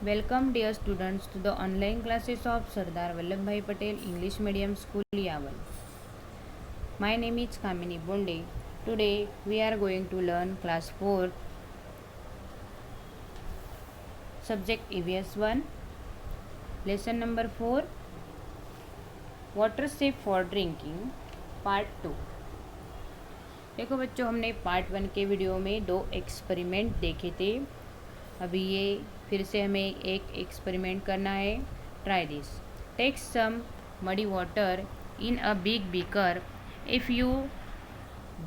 Welcome dear students to the online classes of Sardar Vallabhbhai Patel English Medium School Yaval. My name is Kamini Bonde. Today we are going to learn class 4 subject EVS 1 lesson number 4 water safe for drinking part 2. देखो बच्चों, हमने part 1 के video में 2 experiment देखे थे। अभी ये फिर से हमें एक एक्सपेरिमेंट करना है। Try this. Take some muddy water in a big beaker. If you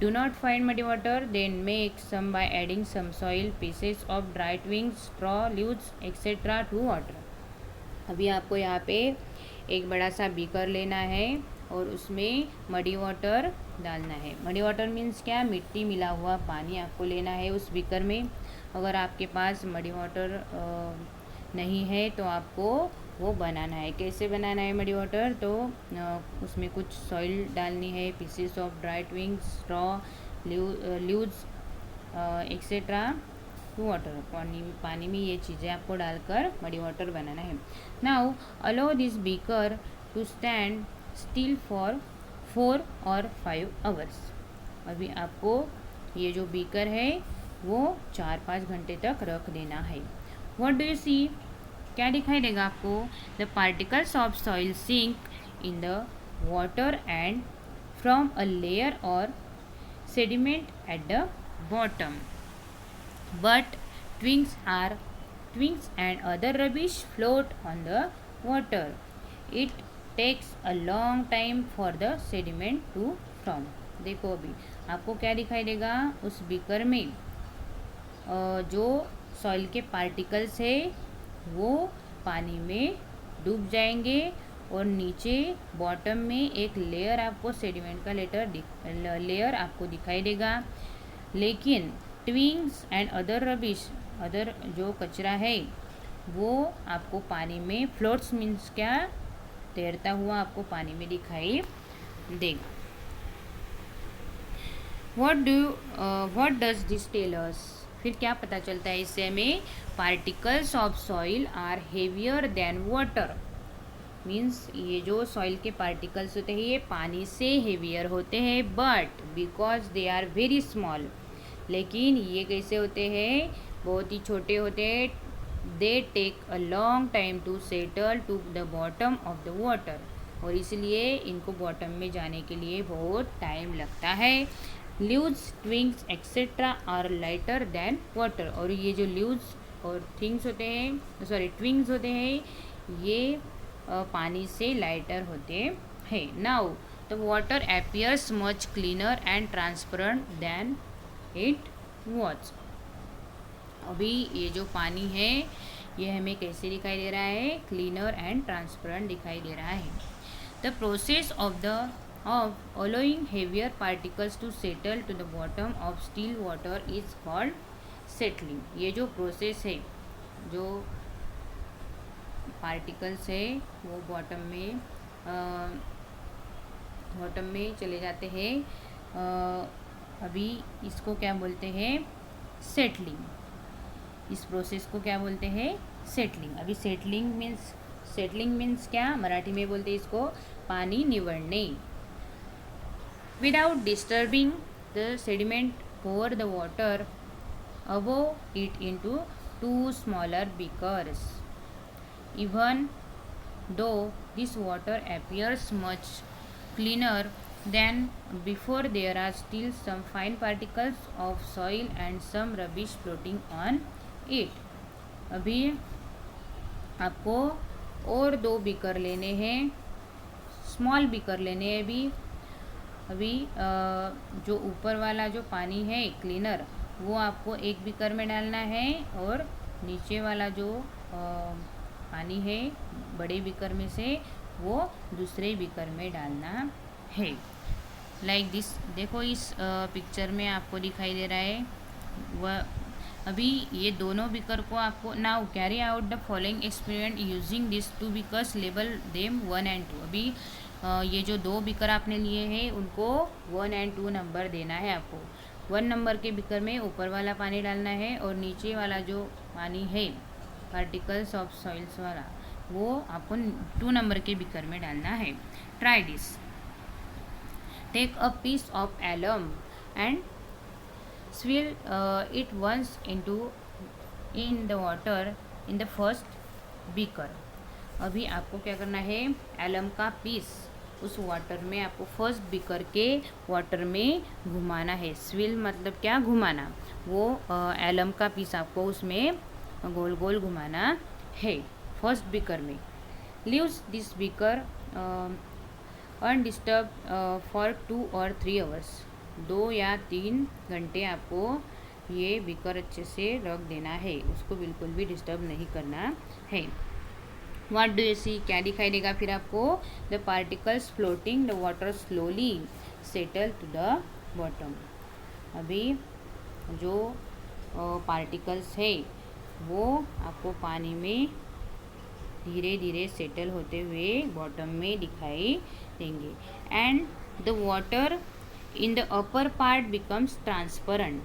do not find muddy water then make some by adding some soil, pieces of dry twigs, straw, leaves etcetera to water. अभी आपको यहाँ पे एक बड़ा सा beaker लेना है और उसमें मडी वाटर डालना है। मडी वाटर मीन्स क्या? मिट्टी मिला हुआ पानी आपको लेना है उस बीकर में। अगर आपके पास मडी वाटर नहीं है तो आपको वो बनाना है। कैसे बनाना है मडी वाटर? तो उसमें कुछ सॉइल डालनी है, pieces of dry twigs, straw, leaves etcetera to water. पानी में ये चीज़ें आपको डालकर मडी वाटर बनाना है। Now allow this beaker to stand still for 4 और 5 आवर्स। अभी आपको ये जो बीकर है वो 4-5 घंटे तक रख देना है। What do you see? क्या दिखाई देगा आपको? The particles of soil sink in the water and from a layer और sediment at the bottom, but twigs and other rubbish float on the water. It takes a long time for the sediment to form. देखो अभी आपको क्या दिखाई देगा? उस beaker में जो सॉइल के पार्टिकल्स है वो पानी में डूब जाएंगे और नीचे बॉटम में एक लेयर आपको सेडिमेंट का लेयर आपको दिखाई देगा। लेकिन ट्विंग्स एंड अदर रबिश, अदर जो कचरा है वो आपको पानी में, फ्लोट्स मीन्स क्या? तैरता हुआ आपको पानी में दिखाई देगा। What does this tell us? फिर क्या पता चलता है इससे हमें? Particles of soil are heavier than water. Means ये जो सॉइल के पार्टिकल्स होते हैं ये पानी से हेवियर होते हैं, but because they are very small. लेकिन ये कैसे होते हैं? बहुत ही छोटे होते हैं। They take a long time to settle to the bottom of the water. और इसलिए इनको बॉटम में जाने के लिए बहुत टाइम लगता है। Leaves, twigs etcetera are lighter than water. और ये जो लीव्स और थिंग्स होते हैं, ट्विंग्स होते हैं, ये पानी से लाइटर होते हैं। Now the water appears much cleaner and transparent than it was. अभी ये जो पानी है ये हमें कैसे दिखाई दे रहा है? क्लीनर एंड ट्रांसपेरेंट दिखाई दे रहा है। The process of allowing heavier particles to settle to the bottom of still water is called settling. ये जो प्रोसेस है, जो पार्टिकल्स है वो बॉटम में चले जाते हैं, अभी इसको क्या बोलते हैं? सेटलिंग। इस प्रोसेस को क्या बोलते हैं? सेटलिंग। अभी सेटलिंग मीन्स क्या? मराठी में बोलते हैं इसको पानी निवड़ने। Without disturbing the sediment pour the water above it into 2 smaller beakers. Even though this water appears much cleaner than before, there are still some fine particles of soil and some rubbish floating on it. अभी आपको और 2 beaker लेने हैं, small beaker लेने हैं। अभी जो ऊपर वाला जो पानी है क्लीनर वो आपको एक बीकर में डालना है और नीचे वाला जो पानी है बड़े बीकर में से वो दूसरे बीकर में डालना है। Like this. देखो इस पिक्चर में आपको दिखाई दे रहा है वह अभी ये दोनों बीकर को आपको now carry out the following experiment using this 2 beakers, label them 1 and 2। अभी ये जो 2 बीकर आपने लिए हैं उनको 1 and 2 नंबर देना है आपको। 1 नंबर के बीकर में ऊपर वाला पानी डालना है और नीचे वाला जो पानी है पार्टिकल्स ऑफ सॉइल्स वाला, वो आपको 2 नंबर के बीकर में डालना है। Try this. Take a piece of alum and swill it once into in the water in the first beaker। अभी आपको क्या करना है, एलम का पीस उस वाटर में आपको फर्स्ट बीकर के वाटर में घुमाना है। स्विल मतलब क्या, घुमाना। वो एलम का पीस आपको उसमें गोल गोल घुमाना है फर्स्ट बीकर में। Leaves this beaker undisturbed for 2 और 3 आवर्स। 2 या 3 घंटे आपको ये बीकर अच्छे से रख देना है, उसको बिल्कुल भी डिस्टर्ब नहीं करना है। व्हाट डू यू सी, क्या दिखाई देगा फिर आपको, the particles floating, the water slowly settle to the bottom. अभी जो पार्टिकल्स है वो आपको पानी में धीरे धीरे सेटल होते हुए बॉटम में दिखाई देंगे। And the water in the upper part becomes transparent,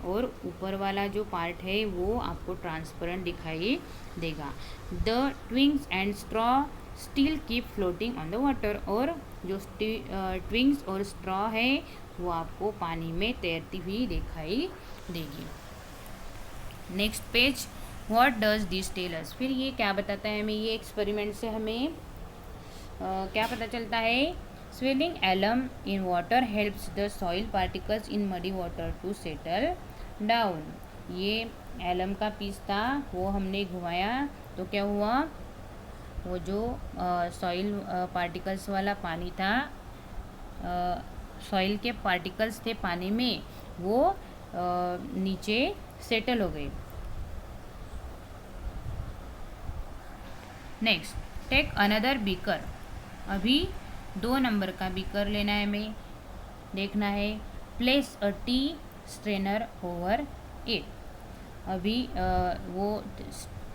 और ऊपर वाला जो पार्ट है वो आपको ट्रांसपेरेंट दिखाई देगा। The twigs and straw still keep floating on the water, और जो ट्विंग्स और स्ट्रॉ है वो आपको पानी में तैरती हुई दिखाई देगी। Next page, what does this tell us, फिर ये क्या बताता है हमें, ये एक्सपेरिमेंट से हमें क्या पता चलता है। Swirling alum in water helps the soil particles in muddy water to settle down. ये एलम का पीस था, वो हमने घुमाया तो क्या हुआ, वो जो सॉइल पार्टिकल्स वाला पानी था, सॉइल के पार्टिकल्स थे पानी में, वो नीचे सेटल हो गए। Next, take another beaker. अभी 2 नंबर का बीकर लेना है हमें, देखना है। Place a T strainer over it. अभी वो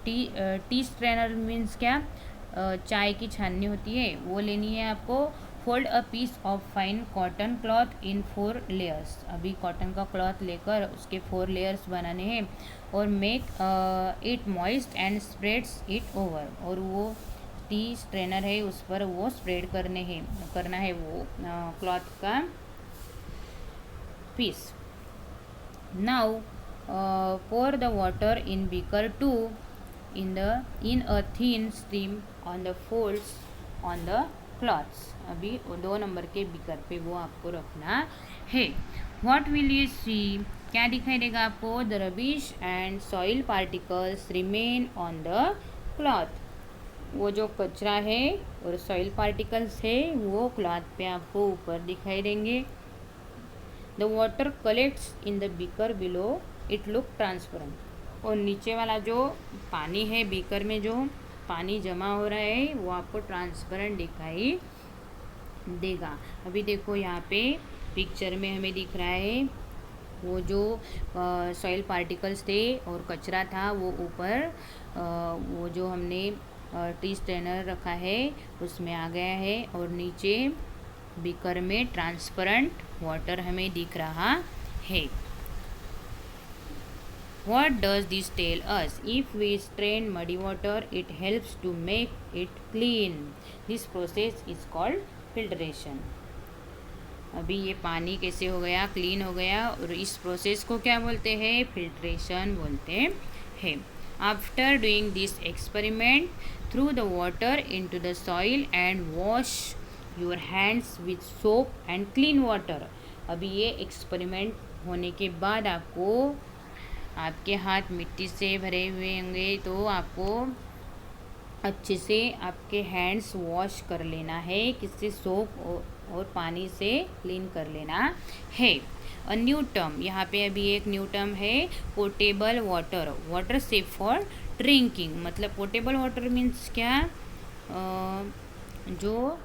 टी स्ट्रेनर मीन्स क्या, चाय की छाननी होती है, वो लेनी है आपको। Fold a piece of fine cotton cloth in 4 layers. अभी कॉटन का क्लॉथ लेकर उसके 4 लेयर्स बनाने हैं, और make it moist and spreads it over, और वो टी स्ट्रेनर है उस पर वो स्प्रेड करना है वो क्लॉथ का पीस। Now pour the water in beaker 2 in a thin stream on the folds on the cloths। अभी 2 नंबर के बीकर पे वो आपको रखना है। What will you see, क्या दिखाई देगा आपको, the rubbish and soil particles remain on the cloth। वो जो कचरा है और सॉइल पार्टिकल्स है वो क्लॉथ पे आपको ऊपर दिखाई देंगे। The water collects in the beaker below, it look transparent. और नीचे वाला जो पानी है बीकर में, जो पानी जमा हो रहा है वो आपको ट्रांसपेरेंट दिखाई देगा। अभी देखो यहाँ पे पिक्चर में हमें दिख रहा है वो जो सॉइल पार्टिकल्स थे और कचरा था वो ऊपर वो जो हमने टी स्ट्रेनर रखा है उसमें आ गया है, और नीचे बीकर में ट्रांसपेरेंट वाटर हमें दिख रहा है। What does this tell us? If we strain muddy water, it helps to make it clean. This process is called filtration. अभी ये पानी कैसे हो गया, क्लीन हो गया, और इस प्रोसेस को क्या बोलते हैं, फिल्ट्रेशन बोलते हैं। After doing this experiment, through the water into the soil and wash your hands with soap and clean water. अभी ये एक्सपेरिमेंट होने के बाद आपको आपके हाथ मिट्टी से भरे हुए होंगे तो आपको अच्छे से आपके हैंड्स वॉश कर लेना है, किससे, सोप और पानी से क्लीन कर लेना है। अ न्यू टर्म, यहाँ पे अभी एक न्यू टर्म है, portable water, water safe for drinking. मतलब पोर्टेबल वाटर मीन्स क्या, जो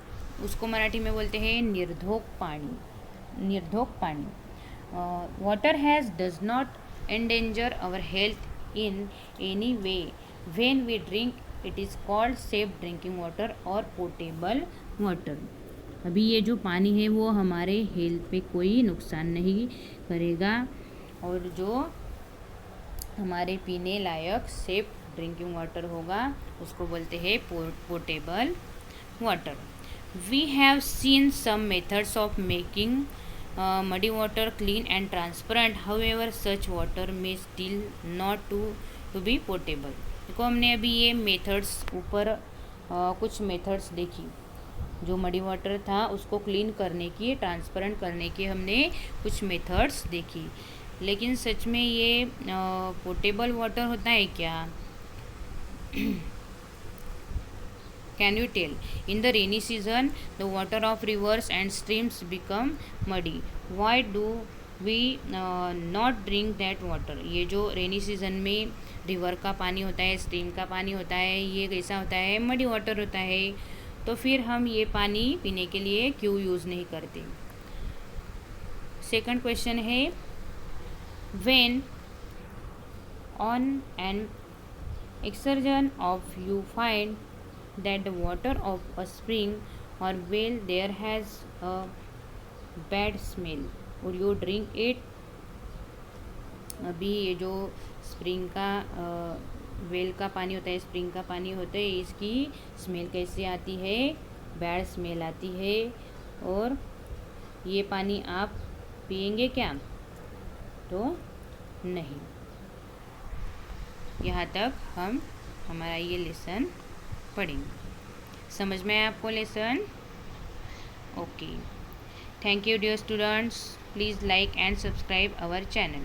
उसको मराठी में बोलते हैं निर्धोक पानी, निर्धोक पानी। Water has does not endanger our health in any way when we drink it is called safe drinking water or potable water। अभी ये जो पानी है वो हमारे हेल्थ पे कोई नुकसान नहीं करेगा, और जो हमारे पीने लायक सेफ ड्रिंकिंग वाटर होगा उसको बोलते हैं portable water. We have seen some methods of making muddy water clean and transparent, however such water may still not to be potable। देखो हमने अभी ये मेथड्स ऊपर कुछ मेथड्स देखी, जो मडी वाटर था उसको क्लीन करने की, ट्रांसपेरेंट करने की हमने कुछ मेथड्स देखी, लेकिन सच में ये पोर्टेबल वाटर होता है क्या? Can you tell? In the rainy season, the water of rivers and streams become muddy. Why do we not drink that water? ये जो रेनी सीजन में रिवर का पानी होता है, स्ट्रीम का पानी होता है, ये कैसा होता है? मडी वाटर होता है। तो फिर हम ये पानी पीने के लिए क्यों यूज़ नहीं करते? सेकंड क्वेश्चन है, when on an excursion of you find that the water of a spring or well there has a bad smell, would you drink it? अभी ये जो स्प्रिंग का वेल का पानी होता है, स्प्रिंग का पानी होता है, इसकी स्मेल कैसी आती है? बैड स्मेल आती है। और ये पानी आप पिएंगे क्या? तो नहीं। यहाँ तक हम हमारा ये लेसन पढ़ेंगे। समझ में आया आपको lesson? Okay, thank you dear students, please like and subscribe our channel.